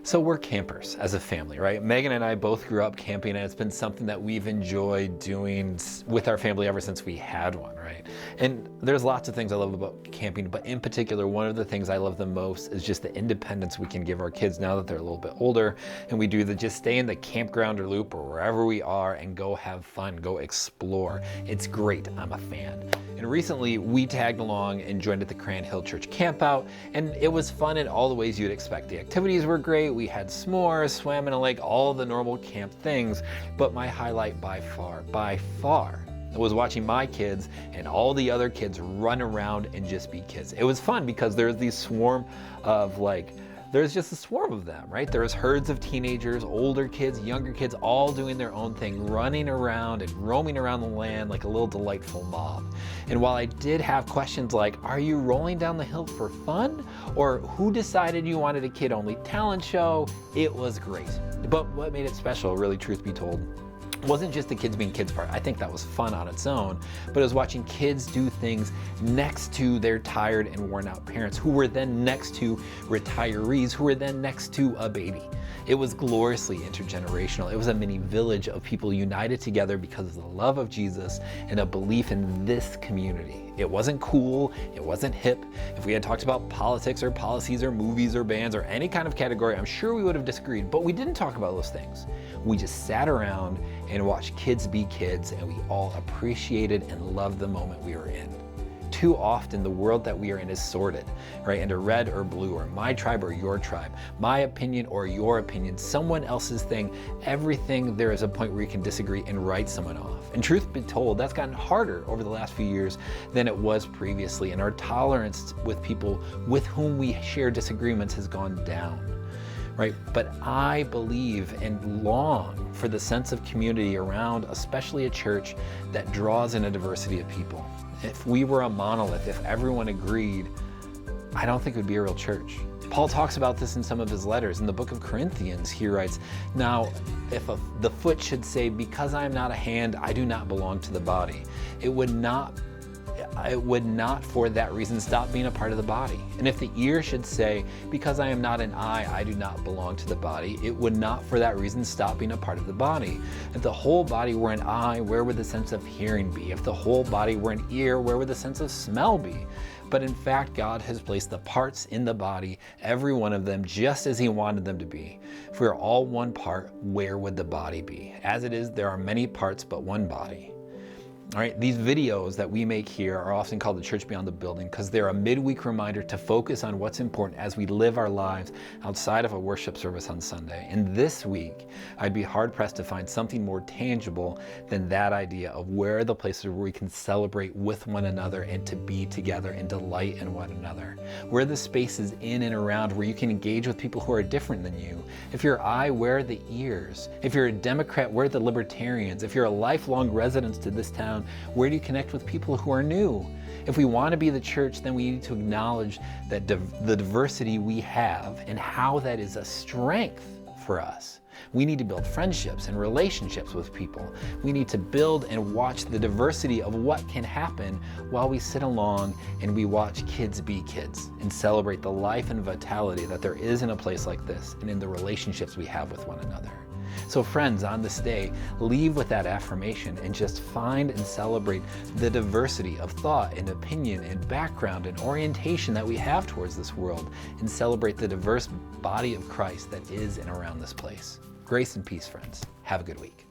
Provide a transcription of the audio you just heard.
So we're campers as a family, right? Megan and I both grew up camping, and it's been something that we've enjoyed doing with our family ever since we had one, right? And there's lots of things I love about camping, but in particular, one of the things I love the most is just the independence we can give our kids now that they're a little bit older, and we do the just stay in the campground or loop or wherever we are and go have fun, go explore. It's great. I'm a fan. And recently we tagged along and joined at the Cran Hill Church campout, and it was fun in all the ways you'd expect. The activities were great. We had s'mores, swam in a lake, all the normal camp things. But my highlight by far, was watching my kids and all the other kids run around and just be kids. It was fun because there's these swarm of there's just a swarm of them, right? There's herds of teenagers, older kids, younger kids, all doing their own thing, running around and roaming around the land like a little delightful mob. And while I did have questions like, are you rolling down the hill for fun? Or who decided you wanted a kid-only talent show? It was great. But what made it special, really, truth be told, wasn't just the kids being kids part. I think that was fun on its own, but it was watching kids do things next to their tired and worn out parents, who were then next to retirees, who were then next to a baby. It was gloriously intergenerational. It was a mini village of people united together because of the love of Jesus and a belief in this community. It wasn't cool, it wasn't hip. If we had talked about politics or policies or movies or bands or any kind of category, I'm sure we would have disagreed, but we didn't talk about those things. We just sat around and watched kids be kids, and we all appreciated and loved the moment we were in. Too often the world that we are in is sorted, right, into red or blue, or my tribe or your tribe, my opinion or your opinion, someone else's thing. Everything, there is a point where you can disagree and write someone off. And truth be told, that's gotten harder over the last few years than it was previously, and our tolerance with people with whom we share disagreements has gone down. Right? But I believe and long for the sense of community around, especially a church that draws in a diversity of people. If we were a monolith, if everyone agreed, I don't think it would be a real church. Paul talks about this in some of his letters. In the book of Corinthians, he writes, now, if the foot should say, because I am not a hand, I do not belong to the body, it would not for that reason stop being a part of the body. And if the ear should say, because I am not an eye, I do not belong to the body, it would not for that reason stop being a part of the body. If the whole body were an eye, where would the sense of hearing be? If the whole body were an ear, where would the sense of smell be? But in fact, God has placed the parts in the body, every one of them, just as He wanted them to be. If we are all one part, where would the body be? As it is, there are many parts, but one body. All right, these videos that we make here are often called the Church Beyond the Building because they're a midweek reminder to focus on what's important as we live our lives outside of a worship service on Sunday. And this week, I'd be hard-pressed to find something more tangible than that idea of where are the places where we can celebrate with one another and to be together and delight in one another. Where are the spaces in and around where you can engage with people who are different than you? If you're I, where are the ears? If you're a Democrat, where are the libertarians? If you're a lifelong resident to this town, where do you connect with people who are new? If we want to be the church, then we need to acknowledge that the diversity we have and how that is a strength for us. We need to build friendships and relationships with people. We need to build and watch the diversity of what can happen while we sit along and we watch kids be kids and celebrate the life and vitality that there is in a place like this and in the relationships we have with one another. So friends, on this day, leave with that affirmation and just find and celebrate the diversity of thought and opinion and background and orientation that we have towards this world, and celebrate the diverse body of Christ that is and around this place. Grace and peace, friends. Have a good week.